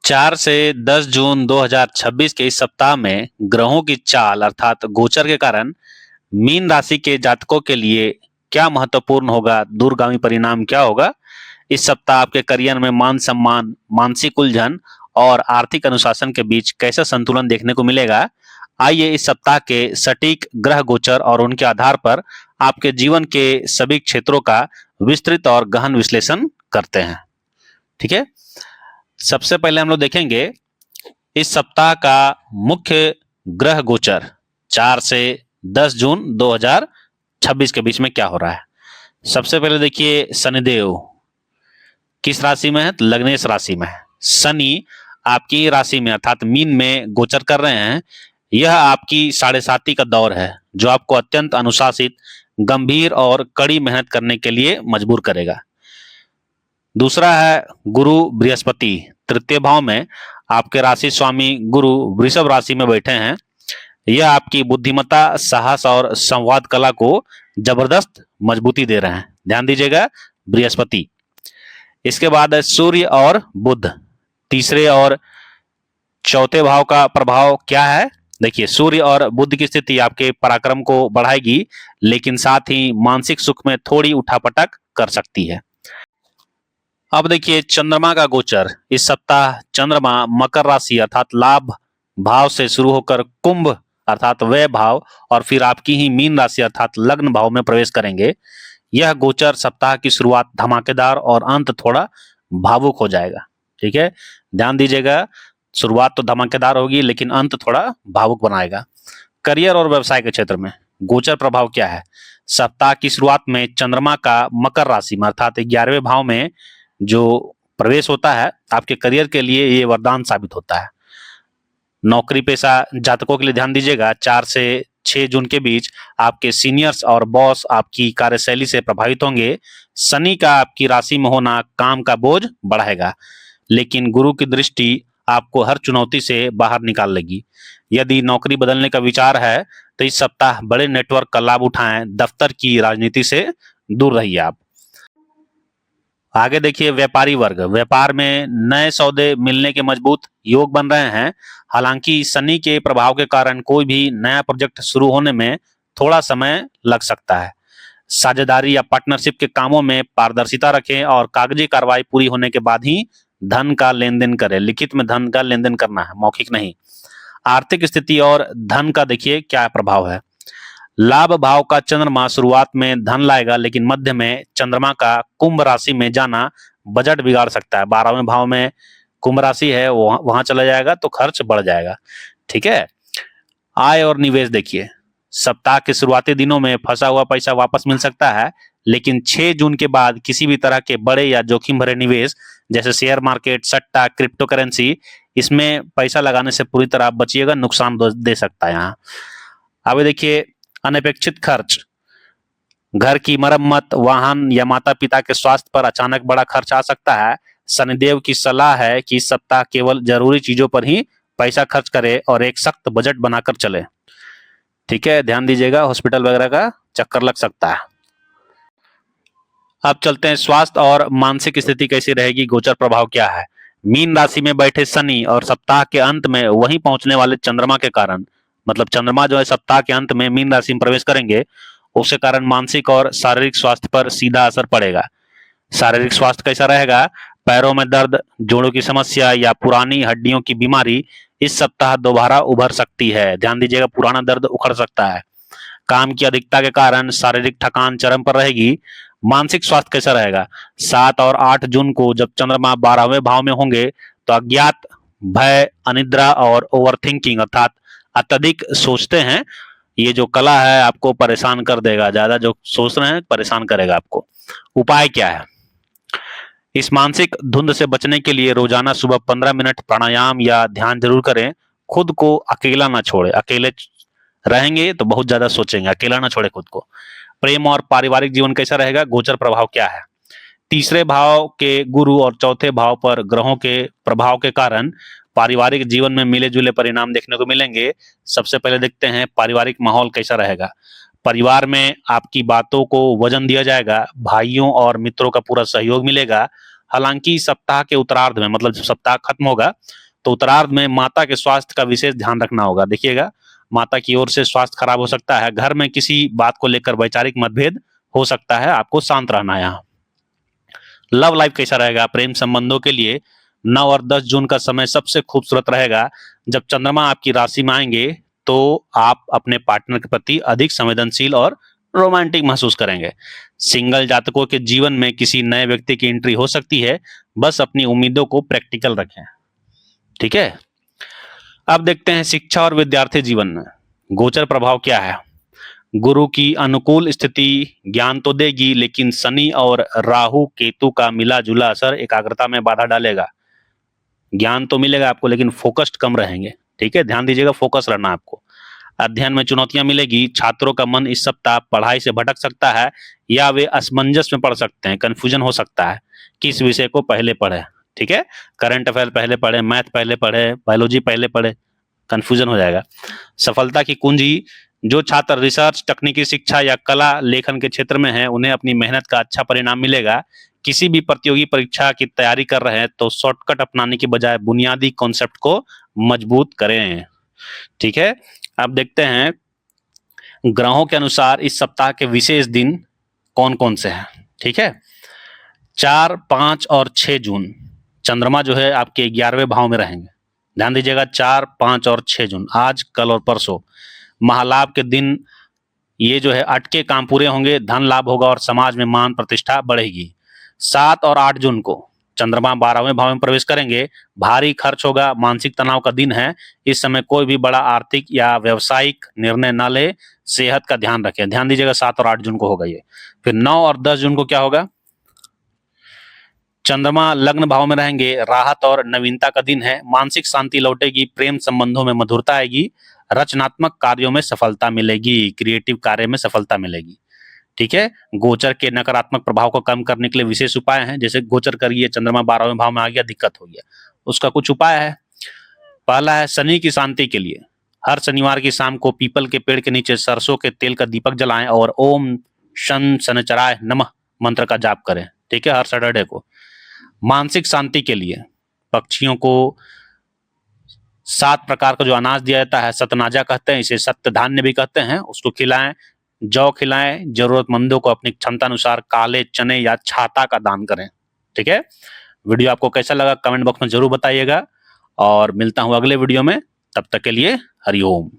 4 से 10 जून 2026 के इस सप्ताह में ग्रहों की चाल अर्थात गोचर के कारण मीन राशि के जातकों के लिए क्या महत्वपूर्ण होगा, दूरगामी परिणाम क्या होगा। इस सप्ताह आपके करियर में मान सम्मान, मानसिक उलझन और आर्थिक अनुशासन के बीच कैसा संतुलन देखने को मिलेगा। आइए इस सप्ताह के सटीक ग्रह गोचर और उनके आधार पर आपके जीवन के सभी क्षेत्रों का विस्तृत और गहन विश्लेषण करते हैं। ठीक है, सबसे पहले हम लोग देखेंगे इस सप्ताह का मुख्य ग्रह गोचर 4 से 10 जून 2026 के बीच में क्या हो रहा है। सबसे पहले देखिए शनिदेव किस राशि में है, तो लग्नेश राशि में है। शनि आपकी राशि में अर्थात मीन में गोचर कर रहे हैं। यह आपकी 7.5 का दौर है जो आपको अत्यंत अनुशासित, गंभीर और कड़ी मेहनत करने के लिए मजबूर करेगा। दूसरा है गुरु बृहस्पति तृतीय भाव में, आपके राशि स्वामी गुरु वृषभ राशि में बैठे हैं। यह आपकी बुद्धिमत्ता, साहस और संवाद कला को जबरदस्त मजबूती दे रहे हैं। ध्यान दीजिएगा, बृहस्पति। इसके बाद है सूर्य और बुध तीसरे और चौथे भाव का प्रभाव क्या है। देखिए, सूर्य और बुध की स्थिति आपके पराक्रम को बढ़ाएगी, लेकिन साथ ही मानसिक सुख में थोड़ी उठापटक कर सकती है। अब देखिए चंद्रमा का गोचर। इस सप्ताह चंद्रमा मकर राशि अर्थात लाभ भाव से शुरू होकर कुंभ अर्थात व्यय भाव और फिर आपकी ही मीन राशि अर्थात लग्न भाव में प्रवेश करेंगे। यह गोचर सप्ताह की शुरुआत धमाकेदार और अंत थोड़ा भावुक हो जाएगा। ठीक है, ध्यान दीजिएगा, शुरुआत तो धमाकेदार होगी लेकिन अंत थोड़ा भावुक बनाएगा। करियर और व्यवसाय के क्षेत्र में गोचर प्रभाव क्या है। सप्ताह की शुरुआत में चंद्रमा का मकर राशि में अर्थात 11वें भाव में जो प्रवेश होता है, आपके करियर के लिए ये वरदान साबित होता है। नौकरी पेशा जातकों के लिए ध्यान दीजिएगा, 4 से 6 जून के बीच आपके सीनियर्स और बॉस आपकी कार्यशैली से प्रभावित होंगे। शनि का आपकी राशि में होना काम का बोझ बढ़ाएगा, लेकिन गुरु की दृष्टि आपको हर चुनौती से बाहर निकाल लेगी। यदि नौकरी बदलने का विचार है तो इस सप्ताह बड़े नेटवर्क का लाभ उठाएं। दफ्तर की राजनीति से दूर रहिए आप। आगे देखिए व्यापारी वर्ग। व्यापार में नए सौदे मिलने के मजबूत योग बन रहे हैं। हालांकि शनि के प्रभाव के कारण कोई भी नया प्रोजेक्ट शुरू होने में थोड़ा समय लग सकता है। साझेदारी या पार्टनरशिप के कामों में पारदर्शिता रखें और कागजी कार्रवाई पूरी होने के बाद ही धन का लेन देन करें। लिखित में धन का लेन देन करना है, मौखिक नहीं। आर्थिक स्थिति और धन का देखिए क्या प्रभाव है। लाभ भाव का चंद्रमा शुरुआत में धन लाएगा, लेकिन मध्य में चंद्रमा का कुंभ राशि में जाना बजट बिगाड़ सकता है। 12वें भाव में कुंभ राशि है, वहां चला जाएगा तो खर्च बढ़ जाएगा। ठीक है, आय और निवेश देखिए, सप्ताह के शुरुआती दिनों में फंसा हुआ पैसा वापस मिल सकता है, लेकिन 6 जून के बाद किसी भी तरह के बड़े या जोखिम भरे निवेश जैसे शेयर मार्केट, सट्टा, क्रिप्टो करेंसी, इसमें पैसा लगाने से पूरी तरह बचिएगा, नुकसान दे सकता है। यहाँ अब देखिए अनपेक्षित खर्च, घर की मरम्मत, वाहन या माता पिता के स्वास्थ्य पर अचानक बड़ा खर्च आ सकता है। शनिदेव की सलाह है कि इस सप्ताह केवल जरूरी चीजों पर ही पैसा खर्च करे और एक सख्त बजट बनाकर चले। ठीक है, ध्यान दीजिएगा, हॉस्पिटल वगैरह का चक्कर लग सकता है। अब चलते हैं स्वास्थ्य और मानसिक स्थिति कैसी रहेगी, गोचर प्रभाव क्या है। मीन राशि में बैठे शनि और सप्ताह के अंत में वहीं पहुंचने वाले चंद्रमा के कारण, मतलब चंद्रमा जो है सप्ताह के अंत में मीन राशि में प्रवेश करेंगे, उसके कारण मानसिक और शारीरिक स्वास्थ्य पर सीधा असर पड़ेगा। शारीरिक स्वास्थ्य कैसा रहेगा। पैरों में दर्द, जोड़ों की समस्या या पुरानी हड्डियों की बीमारी इस सप्ताह दोबारा उभर सकती है। ध्यान दीजिएगा, पुराना दर्द उखड़ सकता है। काम की अधिकता के कारण शारीरिक थकान चरम पर रहेगी। मानसिक स्वास्थ्य कैसा रहेगा। 7 और 8 जून को जब चंद्रमा 12वें भाव में होंगे तो अज्ञात भय, अनिद्रा और ओवरथिंकिंग अर्थात अत्यधिक सोचते हैं, ये जो कला है आपको परेशान कर देगा। ज्यादा जो सोच रहे हैं परेशान करेगा आपको। उपाय क्या है। इस मानसिक धुंध से बचने के लिए रोजाना सुबह 15 मिनट प्राणायाम या ध्यान जरूर करें। खुद को अकेला ना छोड़े, अकेले रहेंगे तो बहुत ज्यादा सोचेंगे, अकेला ना छोड़े खुद को। प्रेम और पारिवारिक जीवन कैसा रहेगा, गोचर प्रभाव क्या है। तीसरे भाव के गुरु और चौथे भाव पर ग्रहों के प्रभाव के कारण पारिवारिक जीवन में मिले जुले परिणाम देखने को मिलेंगे। सबसे पहले देखते हैं पारिवारिक माहौल कैसा रहेगा। परिवार में आपकी बातों को वजन दिया जाएगा। भाइयों और मित्रों का पूरा सहयोग मिलेगा। हालांकि सप्ताह के उत्तरार्ध में, मतलब जब सप्ताह खत्म होगा तो उत्तरार्ध में माता के स्वास्थ्य का विशेष ध्यान रखना होगा। देखिएगा, माता की ओर से स्वास्थ्य खराब हो सकता है, घर में किसी बात को लेकर वैचारिक मतभेद हो सकता है, आपको शांत रहना है। यहाँ लव लाइफ कैसा रहेगा? प्रेम संबंधों के लिए 9 और 10 जून का समय सबसे खूबसूरत रहेगा। जब चंद्रमा आपकी राशि में आएंगे तो आप अपने पार्टनर के प्रति अधिक संवेदनशील और रोमांटिक महसूस करेंगे। सिंगल जातकों के जीवन में किसी नए व्यक्ति की एंट्री हो सकती है, बस अपनी उम्मीदों को प्रैक्टिकल रखें। ठीक है, अब देखते हैं शिक्षा और विद्यार्थी जीवन में गोचर प्रभाव क्या है। गुरु की अनुकूल स्थिति ज्ञान तो देगी, लेकिन शनि और राहु केतु का मिला जुला असर एकाग्रता में बाधा डालेगा। ज्ञान तो मिलेगा आपको, लेकिन फोकस्ड कम रहेंगे। ठीक है, ध्यान दीजिएगा, फोकस रहना आपको। अध्ययन में चुनौतियां मिलेगी। छात्रों का मन इस सप्ताह पढ़ाई से भटक सकता है, या वे असमंजस में पढ़ सकते हैं, कंफ्यूजन हो सकता है किस विषय को पहले पढ़े। ठीक है, करंट अफेयर पहले पढ़े, मैथ पहले पढ़े, बायोलॉजी पहले पढ़े, कंफ्यूजन हो जाएगा। सफलता की कुंजी, जो छात्र रिसर्च, तकनीकी शिक्षा या कला लेखन के क्षेत्र में है, उन्हें अपनी मेहनत का अच्छा परिणाम मिलेगा। किसी भी प्रतियोगी परीक्षा की तैयारी कर रहे हैं तो शॉर्टकट अपनाने की बजाय बुनियादी कॉन्सेप्ट को मजबूत करें। ठीक है, अब देखते हैं ग्रहों के अनुसार इस सप्ताह के विशेष दिन कौन कौन से हैं। ठीक है, 4, 5 और 6 जून चंद्रमा जो है आपके 11वें भाव में रहेंगे। ध्यान दीजिएगा, 4, 5 और 6 जून, आज, कल और परसों महालाभ के दिन ये जो है अटके काम पूरे होंगे, धन लाभ होगा और समाज में मान प्रतिष्ठा बढ़ेगी। 7 और 8 जून को चंद्रमा 12वें भाव में प्रवेश करेंगे। भारी खर्च होगा, मानसिक तनाव का दिन है। इस समय कोई भी बड़ा आर्थिक या व्यवसायिक निर्णय न ले, सेहत का ध्यान रखें। ध्यान दीजिएगा, 7 और 8 जून को होगा ये। फिर 9 और 10 जून को क्या होगा? चंद्रमा लग्न भाव में रहेंगे, राहत और नवीनता का दिन है। मानसिक शांति लौटेगी, प्रेम संबंधों में मधुरता आएगी, रचनात्मक कार्यों में सफलता मिलेगी, क्रिएटिव कार्य में सफलता मिलेगी। ठीक है, गोचर के नकारात्मक प्रभाव को कम करने के लिए विशेष उपाय हैं। जैसे गोचर करिए, चंद्रमा 12वें भाव में आ गया, दिक्कत हो गया, उसका कुछ उपाय है। पहला है शनि की शांति के लिए हर शनिवार की शाम को पीपल के पेड़ के नीचे सरसों के तेल का दीपक जलाएं और ओम शन शनिचराय नमः मंत्र का जाप करें। ठीक है, हर सैटरडे को। मानसिक शांति के लिए पक्षियों को 7 प्रकार का जो अनाज दिया जाता है, सतनाजा कहते हैं, इसे सत्य धान्य भी कहते हैं, उसको खिलाएं। जौ खिलाएं। जरूरतमंदों को अपनी क्षमता अनुसार काले चने या छाता का दान करें। ठीक है, वीडियो आपको कैसा लगा कमेंट बॉक्स में जरूर बताइएगा, और मिलता हूं अगले वीडियो में। तब तक के लिए हरिओम।